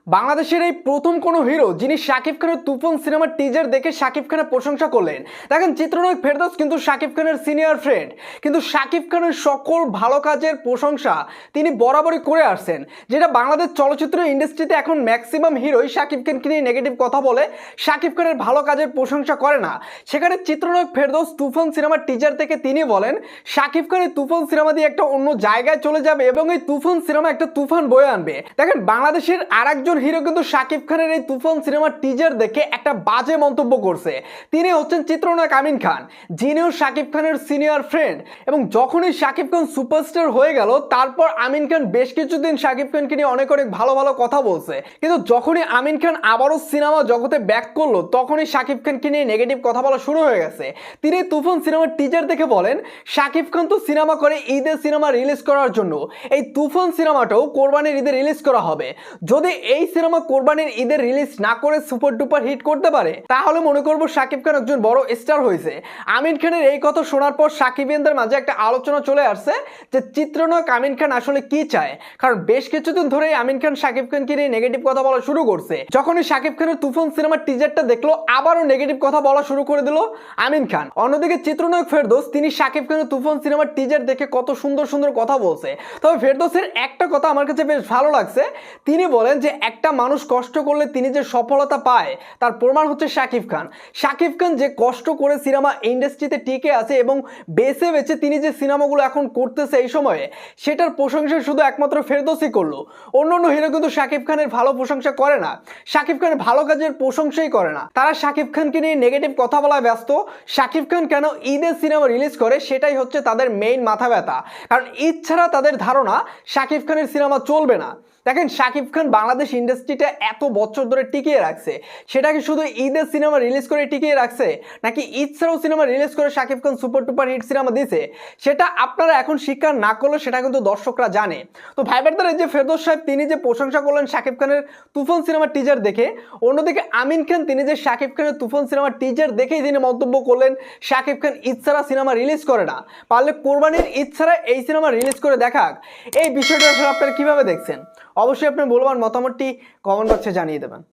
বাংলাদেশের এই প্রথম কোনো হিরো যিনি শাকিব খানের তুফান সিনেমার টিজার দেখে শাকিব খানের প্রশংসা করলেন। দেখেন, চিত্রনায়ক ফেরদৌস কিন্তু শাকিব খানের সিনিয়র ফ্রেন্ড, কিন্তু শাকিব খানের সকল ভালো কাজের প্রশংসা তিনি বরাবরই করে আসছেন। যেটা বাংলাদেশ চলচ্চিত্র ইন্ডাস্ট্রিতে এখন ম্যাক্সিমাম হিরোই শাকিব খানকে নিয়ে নেগেটিভ কথা বলে, শাকিব খানের ভালো কাজের প্রশংসা করে না। সেখানে চিত্রনায়ক ফেরদৌস তুফান সিনেমার টিজার থেকে তিনি বলেন শাকিব খান এই তুফান সিনেমা দিয়ে একটা অন্য জায়গায় চলে যাবে এবং এই তুফান সিনেমা একটা তুফান বয়ে আনবে। দেখেন, বাংলাদেশের আরেকজন হিরো কিন্তু শাকিব খানের এই তুফান সিনেমার টিজার দেখে একটা বাজে মন্তব্য করছে। তিনি হচ্ছেন চিত্রনায়ক আমিন খান, যিনিও শাকিব খানের সিনিয়র ফ্রেন্ড। এবং যখনই শাকিব খান সুপারস্টার হয়ে গেল, তারপর আমিন খান বেশ কিছুদিন শাকিব খানকে নিয়ে অনেক ভালো ভালো কথা বলছে, কিন্তু যখনই আমিন খান আবারও সিনেমা জগতে ব্যাক করলো, তখনই শাকিব খানকে নিয়ে নেগেটিভ কথা বলা শুরু হয়ে গেছে। তিনি তুফান সিনেমার টিজার দেখে বলেন শাকিব খান তো সিনেমা করে ঈদের সিনেমা রিলিজ করার জন্য, এই তুফান সিনেমাটাও কোরবানির ঈদে রিলিজ করা হবে। যদি এই সিনেমা কোরবানির ঈদের রিলিজ না করে সুপার ডুপার হিট করতে পারে, তাহলে মনে করব শাকিব খান একজন বড় স্টার হয়েছে। আমিন খানের এই কথা শোনার পর সাকিবিয়ানদের মাঝে একটা আলোচনা চলে আসছে যে চিত্রনায়ক আমিন খান আসলে কি চায়। কারণ বেশ কিছুদিন ধরেই আমিন খান শাকিব খানকে নিয়ে নেগেটিভ কথা বলা শুরু করছে। যখনই শাকিব খানের তুফান সিনেমার টিজারটা দেখলো, আবারও নেগেটিভ কথা বলা শুরু করে দিল আমিন খান। অন্যদিকে চিত্রনায়ক ফেরদৌস তিনি শাকিব খানের তুফান সিনেমার টিজার দেখে কত সুন্দর সুন্দর কথা বলছে। তবে ফেরদৌসের একটা কথা আমার কাছে বেশ ভালো লাগছে। তিনি বলেন যে একটা মানুষ কষ্ট করলে তিনি যে সফলতা পায়, তার প্রমাণ হচ্ছে শাকিব খান। শাকিব খান যে কষ্ট করে সিনেমা ইন্ডাস্ট্রিতে টিকে আছে এবং বেছে বেছে তিনি যে সিনেমাগুলো এখন করতেছে এই সময়ে, সেটার প্রশংসা শুধু একমাত্র ফেরদৌসই করলো। অন্যান্য হিরো কিন্তু শাকিব খানের ভালো প্রশংসা করে না, শাকিব খানের ভালো কাজের প্রশংসাই করে না। তারা শাকিব খানকে নিয়ে নেগেটিভ কথা বলায় ব্যস্ত। শাকিব খান কেন ঈদের সিনেমা রিলিজ করে, সেটাই হচ্ছে তাদের মেইন মাথা ব্যথা। কারণ ঈদ ছাড়া তাদের ধারণা শাকিব খানের সিনেমা চলবে না। দেখেন, শাকিব খান বাংলাদেশ ইন্ডাস্ট্রিটা এত বছর ধরে টিকিয়ে রাখছে, সেটা কি শুধু ঈদের সিনেমা রিলিজ করে টিকিয়ে রাখছে, নাকি ঈদ ছাড়াও সিনেমা রিলিজ করে Shakib Khan super টুপার hit cinema দিয়েছে, সেটা আপনারা এখন স্বীকার না করলে সেটা কিন্তু দর্শকরা জানে। তো ভাইবারদার এই যে ফেরদৌস সাহেব তিনি যে প্রশংসা করলেন শাকিব খানের তুফান সিনেমার টিজার দেখে, অন্যদিকে আমিন খান তিনি যে শাকিব খানের তুফান সিনেমার টিজার দেখেই তিনি মন্তব্য করলেন শাকিব খান ঈদ ছাড়া সিনেমা রিলিজ করে না, পারলে কোরবানির ঈদ ছাড়া এই সিনেমা রিলিজ করে দেখাক। এই বিষয়টা আসলে আপনারা কিভাবে দেখছেন? অবশ্যই আপনি মূল্যবান মতামতটি কমেন্ট বক্সে জানিয়ে দেবেন।